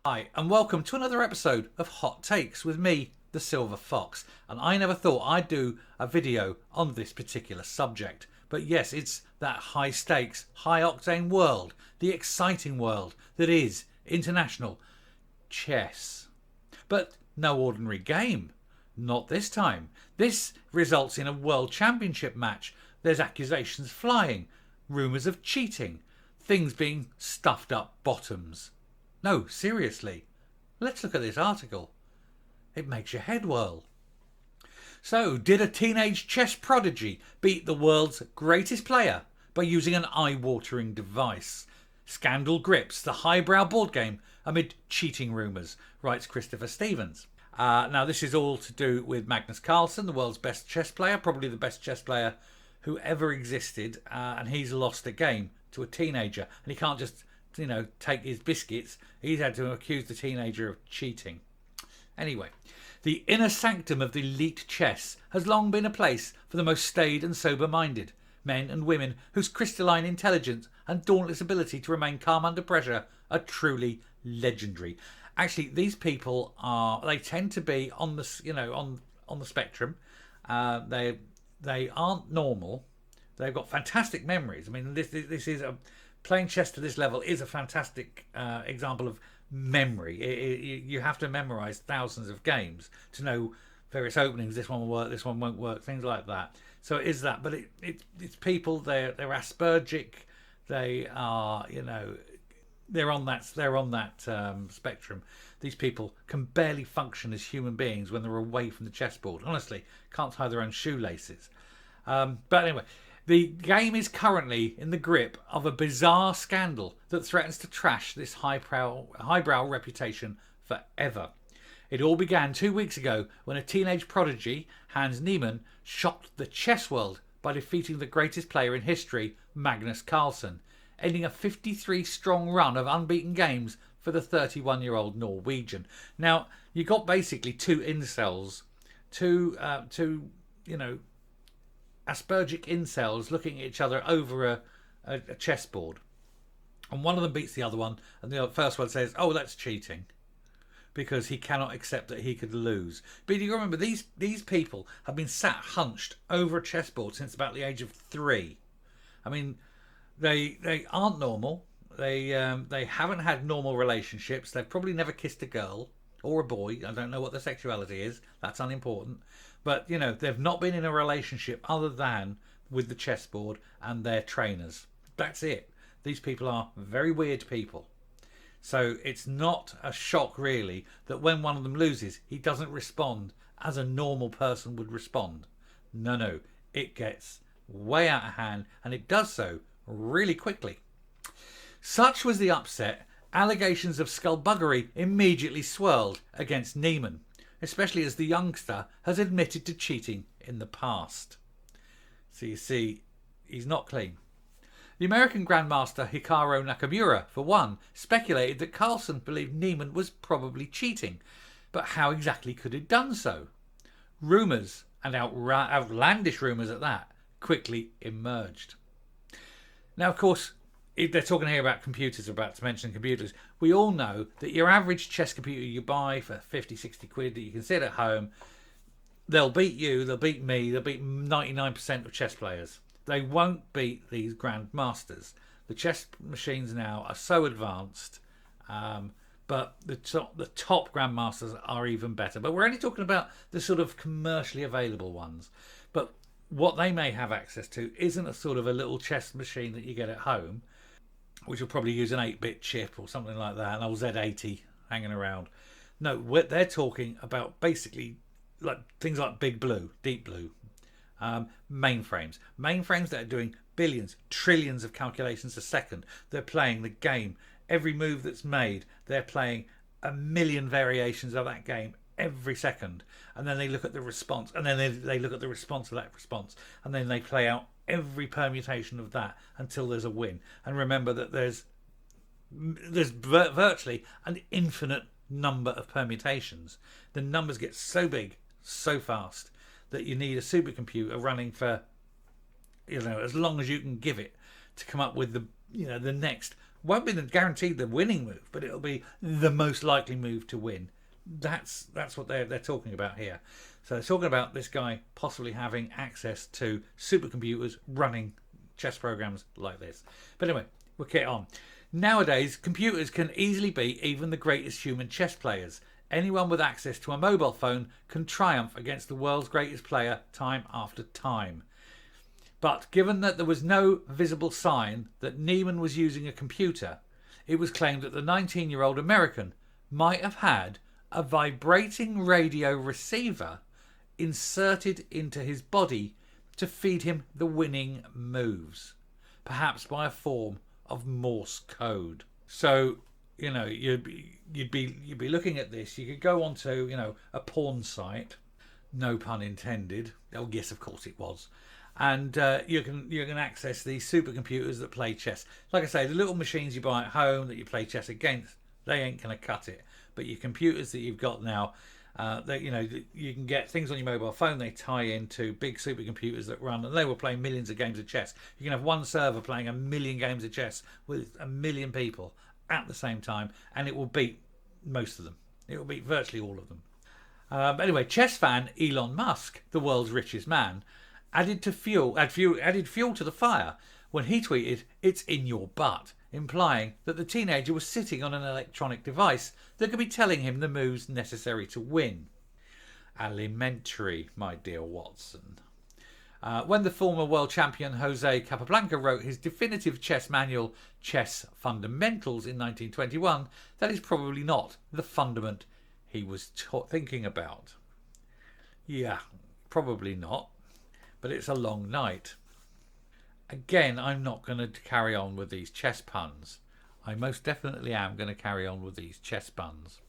Hi, and welcome to another episode of Hot Takes with me, the Silver Fox. And I never thought I'd do a video on this particular subject. But yes, it's that high stakes, high octane world, the exciting world that is international chess. But no ordinary game. Not this time. This results in a world championship match. There's accusations flying, rumours of cheating, things being stuffed up bottoms. No, seriously. Let's look at this article. It makes your head whirl. So, did a teenage chess prodigy beat the world's greatest player by using an eye-watering device? Scandal grips the highbrow board game amid cheating rumours, writes Christopher Stevens. Now, this is all to do with Magnus Carlsen, the world's best chess player, probably the best chess player who ever existed, and he's lost a game to a teenager, and he can't just take his biscuits. He's had to accuse the teenager of cheating. Anyway, the inner sanctum of the elite chess has long been a place for the most staid and sober-minded, men and women whose crystalline intelligence and dauntless ability to remain calm under pressure are truly legendary. Actually, these people they tend to be on the on the spectrum. They aren't normal. They've got fantastic memories. I mean, this is playing chess to this level is a fantastic example of memory. You have to memorize thousands of games to know various openings. This one will work, this one won't work, things like that. So it is that, but it's people. They're Aspergic. They are they're on that spectrum. These people can barely function as human beings when they're away from the chessboard. Honestly, can't tie their own shoelaces. But anyway. The game is currently in the grip of a bizarre scandal that threatens to trash this highbrow reputation forever. It all began 2 weeks ago when a teenage prodigy, Hans Niemann, shocked the chess world by defeating the greatest player in history, Magnus Carlsen, ending a 53-strong run of unbeaten games for the 31-year-old Norwegian. Now, you got basically two incels, two Aspergic incels looking at each other over a chessboard, and one of them beats the other one, and the first one says, "Oh, that's cheating," because he cannot accept that he could lose. But you remember, these people have been sat hunched over a chessboard since about the age of 3. I mean, they aren't normal. They haven't had normal relationships. They've probably never kissed a girl or a boy. I don't know what their sexuality is. That's unimportant. But, they've not been in a relationship other than with the chessboard and their trainers. That's it. These people are very weird people. So it's not a shock, really, that when one of them loses, he doesn't respond as a normal person would respond. No. It gets way out of hand, and it does so really quickly. Such was the upset, allegations of skullduggery immediately swirled against Niemann, especially as the youngster has admitted to cheating in the past. So you see, he's not clean. The American Grandmaster Hikaru Nakamura, for one, speculated that Carlsen believed Niemann was probably cheating, but how exactly could he have done so? Rumours, and outlandish rumours at that, quickly emerged. Now, of course, if they're talking here about computers, about to mention computers, we all know that your average chess computer you buy for 50, 60 quid that you can sit at home, they'll beat you, they'll beat me, they'll beat 99% of chess players. They won't beat these grandmasters. The chess machines now are so advanced, but the top grandmasters are even better. But we're only talking about the sort of commercially available ones. But what they may have access to isn't a sort of a little chess machine that you get at home, which will probably use an 8-bit chip or something like that, an old Z80 hanging around. No, they're talking about basically like things like Big Blue, Deep Blue, mainframes that are doing billions, trillions of calculations a second. They're playing the game. Every move that's made, they're playing a million variations of that game every second, and then they look at the response, and then they look at the response of that response, and then they play out every permutation of that until there's a win. And remember that there's virtually an infinite number of permutations. The numbers get so big so fast that you need a supercomputer running for as long as you can give it to come up with the next Won't be guaranteed the winning move, but it'll be the most likely move to win. That's what they're talking about here. So they're talking about this guy possibly having access to supercomputers running chess programs like this. But anyway, we'll get on. Nowadays, computers can easily beat even the greatest human chess players. Anyone with access to a mobile phone can triumph against the world's greatest player time after time. But given that there was no visible sign that Niemann was using a computer, it was claimed that the 19-year-old American might have had a vibrating radio receiver inserted into his body to feed him the winning moves, perhaps by a form of Morse code. So, you know, you'd be looking at this. You could go onto, you know, a porn site, no pun intended. Oh yes, of course it was. And you can access these supercomputers that play chess. Like I say, the little machines you buy at home that you play chess against, they ain't gonna cut it. But your computers that you've got now, you know, you can get things on your mobile phone. They tie into big supercomputers that run, and they will play millions of games of chess. You can have one server playing 1 million games of chess with 1 million people at the same time, and it will beat most of them. It will beat virtually all of them. Anyway, chess fan Elon Musk, the world's richest man, added fuel to the fire when he tweeted, "It's in your butt," implying that the teenager was sitting on an electronic device that could be telling him the moves necessary to win. Elementary, my dear Watson. When the former world champion Jose Capablanca wrote his definitive chess manual, Chess Fundamentals, in 1921, that is probably not the fundament he was thinking about. Yeah, probably not. But it's a long night. Again, I'm not going to carry on with these chess puns. I most definitely am going to carry on with these chess puns.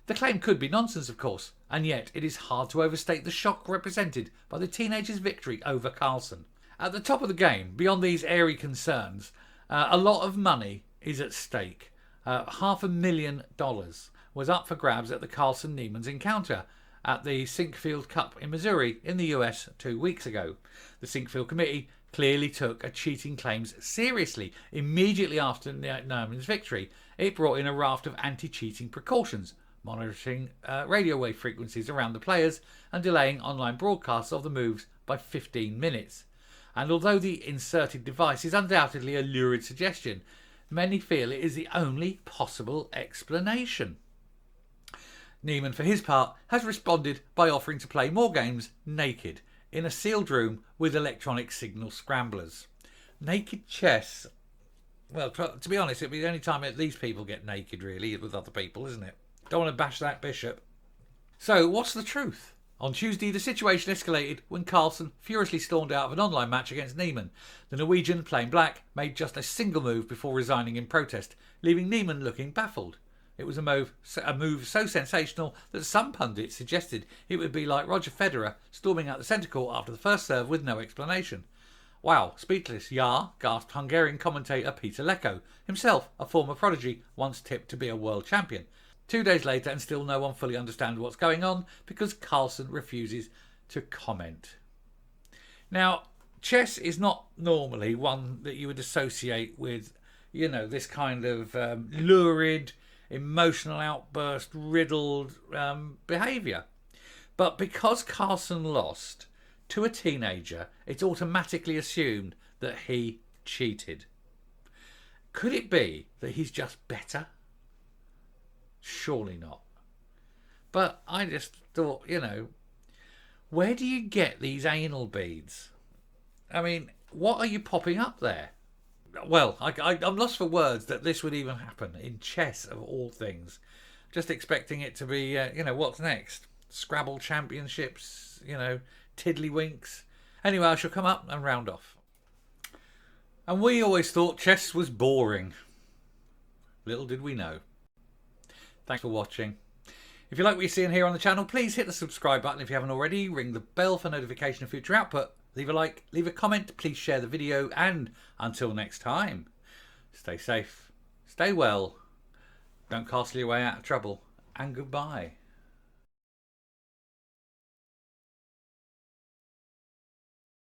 The claim could be nonsense, of course, and yet it is hard to overstate the shock represented by the teenager's victory over Carlsen. At the top of the game, beyond these airy concerns, a lot of money is at stake. $500,000 was up for grabs at the Carlsen-Niemann's encounter at the Sinkfield Cup in Missouri in the US 2 weeks ago. The Sinkfield Committee clearly took a cheating claims seriously. Immediately after Niemann's victory, it brought in a raft of anti-cheating precautions, monitoring radio wave frequencies around the players and delaying online broadcasts of the moves by 15 minutes. And although the inserted device is undoubtedly a lurid suggestion, many feel it is the only possible explanation. Niemann, for his part, has responded by offering to play more games naked in a sealed room with electronic signal scramblers. Naked chess. Well, to be honest, it'll be the only time that these people get naked, really, with other people, isn't it? Don't want to bash that bishop. So, what's the truth? On Tuesday, the situation escalated when Carlsen furiously stormed out of an online match against Niemann. The Norwegian, playing black, made just a single move before resigning in protest, leaving Niemann looking baffled. It was a move so sensational that some pundits suggested it would be like Roger Federer storming out the centre court after the first serve with no explanation. Wow, speechless, yeah, gasped Hungarian commentator Peter Lecko, himself a former prodigy, once tipped to be a world champion. 2 days later, and still no one fully understands what's going on because Carlsen refuses to comment. Now, chess is not normally one that you would associate with, you know, this kind of lurid, emotional outburst, riddled behaviour. But because Carlsen lost to a teenager, it's automatically assumed that he cheated. Could it be that he's just better? Surely not. But I just thought, you know, where do you get these anal beads? I mean, what are you popping up there? Well, I'm lost for words that this would even happen in chess, of all things. Just expecting it to be, you know, what's next? Scrabble championships, you know, tiddlywinks. Anyway, I shall come up and round off. And we always thought chess was boring. Little did we know. Thanks for watching. If you like what you're seeing here on the channel, please hit the subscribe button if you haven't already. Ring the bell for notification of future output. Leave a like, leave a comment, please share the video, and until next time, stay safe, stay well, don't castle your way out of trouble, and goodbye.